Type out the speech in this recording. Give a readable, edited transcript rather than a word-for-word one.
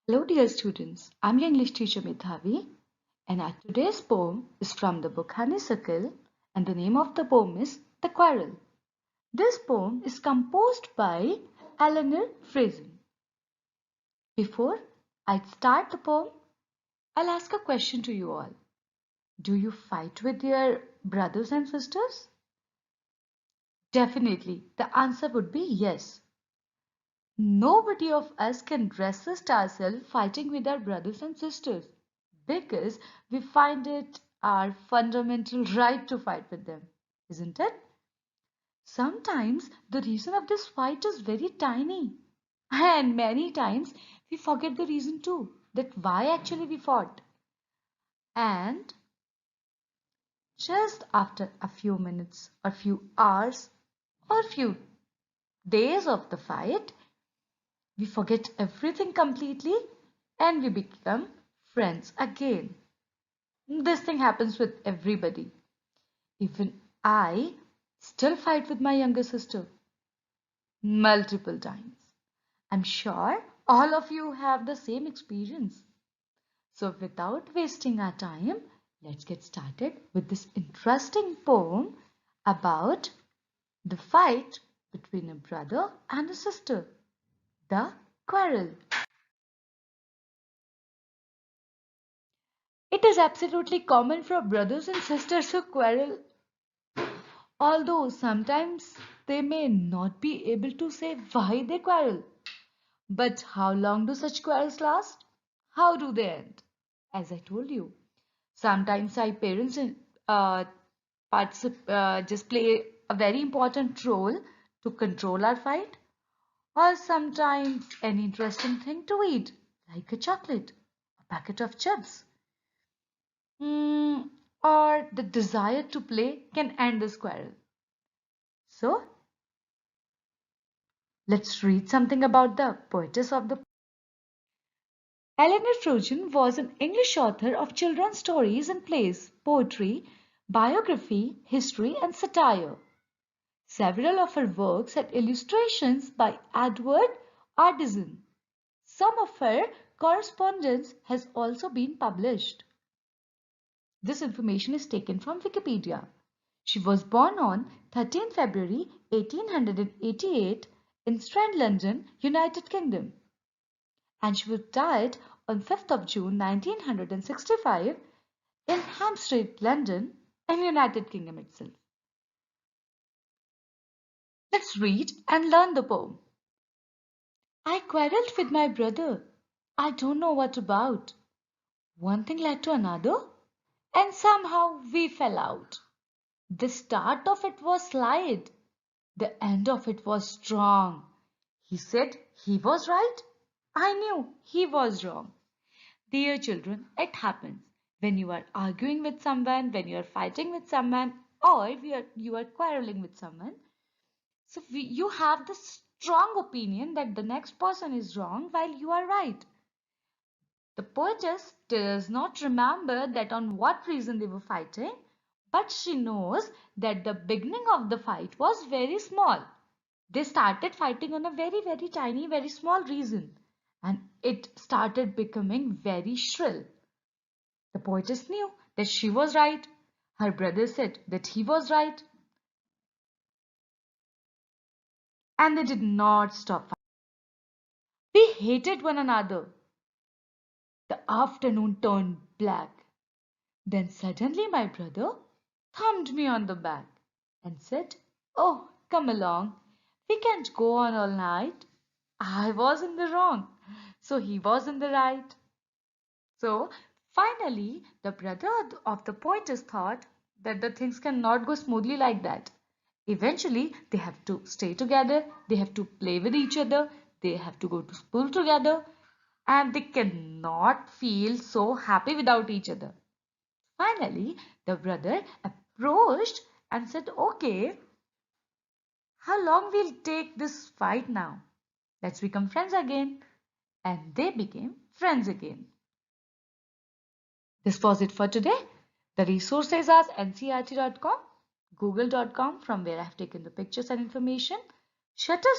Hello dear students, I'm your English teacher Medhavi and our today's poem is from the book Honeysuckle and the name of the poem is The Quarrel. This poem is composed by Eleanor Farjeon. Before I start the poem, I'll ask a question to you all. Do you fight with your brothers and sisters? Definitely, the answer would be yes. Nobody of us can resist ourselves fighting with our brothers and sisters because we find it our fundamental right to fight with them, isn't it? Sometimes the reason of this fight is very tiny, and many times we forget the reason too, that why actually we fought. And just after a few minutes, a few hours, or a few days of the fight, we forget everything completely and we become friends again. This thing happens with everybody. Even I still fight with my younger sister multiple times. I'm sure all of you have the same experience. So without wasting our time, let's get started with this interesting poem about the fight between a brother and a sister, the quarrel. It is absolutely common for brothers and sisters to quarrel, although sometimes they may not be able to say why they quarrel. But how long do such quarrels last? How do they end? As I told you, sometimes our parents uh, just play a very important role to control our fight, or sometimes an interesting thing to eat, like a chocolate, a packet of chips. Mm, or the desire to play can end the quarrel. So, let's read something about the poetess of the. Eleanor Farjeon was an English author of children's stories and plays, poetry, biography, history, and satire. Several of her works had illustrations by Edward Artisan. Some of her correspondence has also been published. This information is taken from Wikipedia. She was born on 13 February 1888 in Strand, London, United Kingdom, and she was died on 5th of June 1965 in Hampstead, London, in United Kingdom itself. Let's read and learn the poem. I quarrelled with my brother. I don't know what about. One thing led to another, and somehow we fell out. The start of it was slight. The end of it was strong. He said he was right. I knew he was wrong. Dear children, it happens when you are arguing with someone, when you are fighting with someone, or you are quarreling with someone. So you have the strong opinion that the next person is wrong while you are right. The poetess does not remember that on what reason they were fighting, but she knows that the beginning of the fight was very small. They started fighting on a very, very tiny, very small reason, and it started becoming very shrill. The poetess knew that she was right. Her brother said that he was right, and they did not stop fighting. We hated one another. The afternoon turned black. Then suddenly my brother thumped me on the back and said, "Oh, come along. We can't go on all night." I was in the wrong, so he was in the right. So finally, the brother of the poetess thought that the things cannot go smoothly like that. Eventually, they have to stay together, they have to play with each other, they have to go to school together, and they cannot feel so happy without each other. Finally, the brother approached and said, "Okay, how long will take this fight now? Let's become friends again." And they became friends again. This was it for today. The resources are ncert.com, google.com, from where I have taken the pictures and information, Shutter